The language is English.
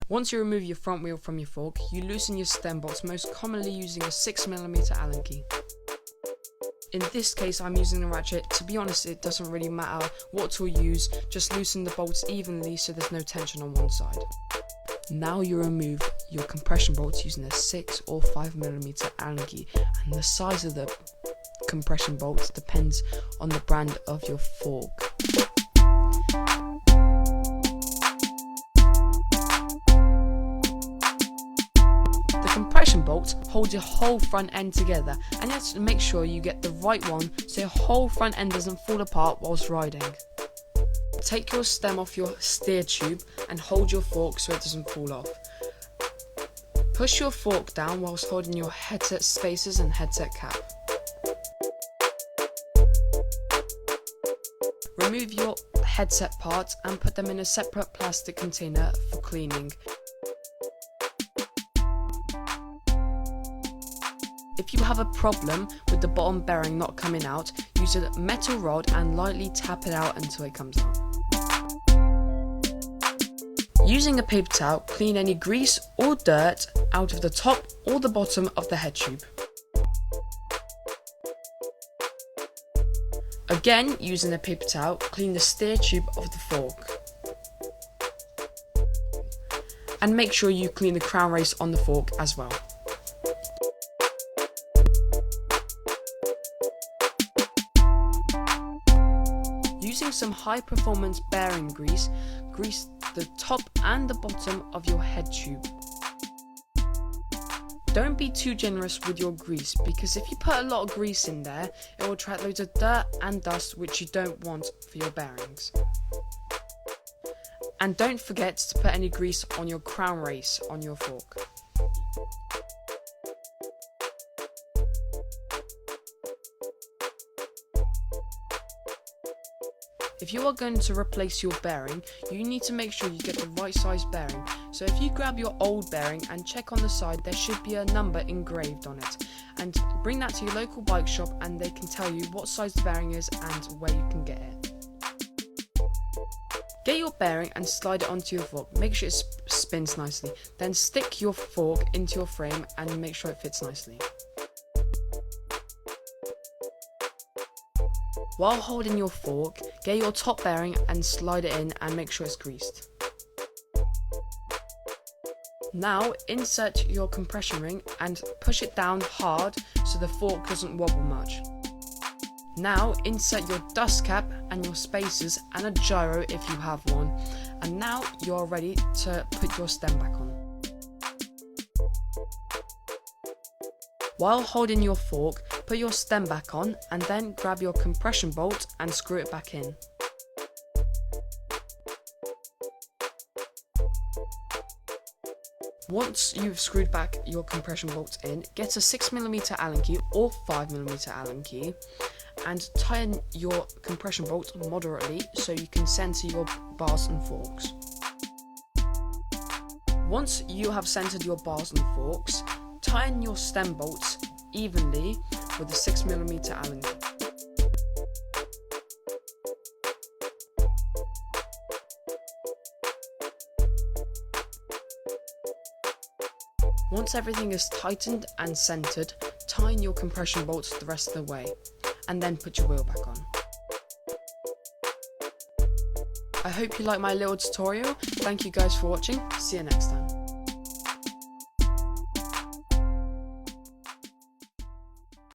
Once you remove your front wheel from your fork, you loosen your stem bolts, most commonly using a 6mm Allen key. In this case I'm using a ratchet. To be honest, it doesn't really matter what tool you use, just loosen the bolts evenly so there's no tension on one side. Now you remove your compression bolts using a 6 or 5mm Allen key, and the size of the compression bolts depends on the brand of your fork. Compression bolts hold your whole front end together, and you have to make sure you get the right one so your whole front end doesn't fall apart whilst riding. Take your stem off your steer tube and hold your fork so it doesn't fall off. Push your fork down whilst holding your headset spacers and headset cap. Remove your headset parts and put them in a separate plastic container for cleaning. If you have a problem with the bottom bearing not coming out, use a metal rod and lightly tap it out until it comes out. Using a paper towel, clean any grease or dirt out of the top or the bottom of the head tube. Again, using a paper towel, clean the steer tube of the fork. And make sure you clean the crown race on the fork as well. Using some high performance bearing grease, grease the top and the bottom of your head tube. Don't be too generous with your grease, because if you put a lot of grease in there, it will attract loads of dirt and dust which you don't want for your bearings. And don't forget to put any grease on your crown race on your fork. If you are going to replace your bearing, you need to make sure you get the right size bearing. So if you grab your old bearing and check on the side, there should be a number engraved on it. And bring that to your local bike shop and they can tell you what size the bearing is and where you can get it. Get your bearing and slide it onto your fork. Make sure it spins nicely. Then stick your fork into your frame and make sure it fits nicely. While holding your fork, get your top bearing and slide it in and make sure it's greased. Now insert your compression ring and push it down hard so the fork doesn't wobble much. Now insert your dust cap and your spacers and a gyro if you have one. And now you're ready to put your stem back on. While holding your fork, put your stem back on and then grab your compression bolt and screw it back in. Once you've screwed back your compression bolts in, get a 6mm Allen key or 5mm Allen key and tighten your compression bolt moderately so you can center your bars and forks. Once you have centered your bars and forks, tighten your stem bolts evenly with a 6mm Allen key. Once everything is tightened and centered, tighten your compression bolts the rest of the way, and then put your wheel back on. I hope you like my little tutorial. Thank you guys for watching. See you next time.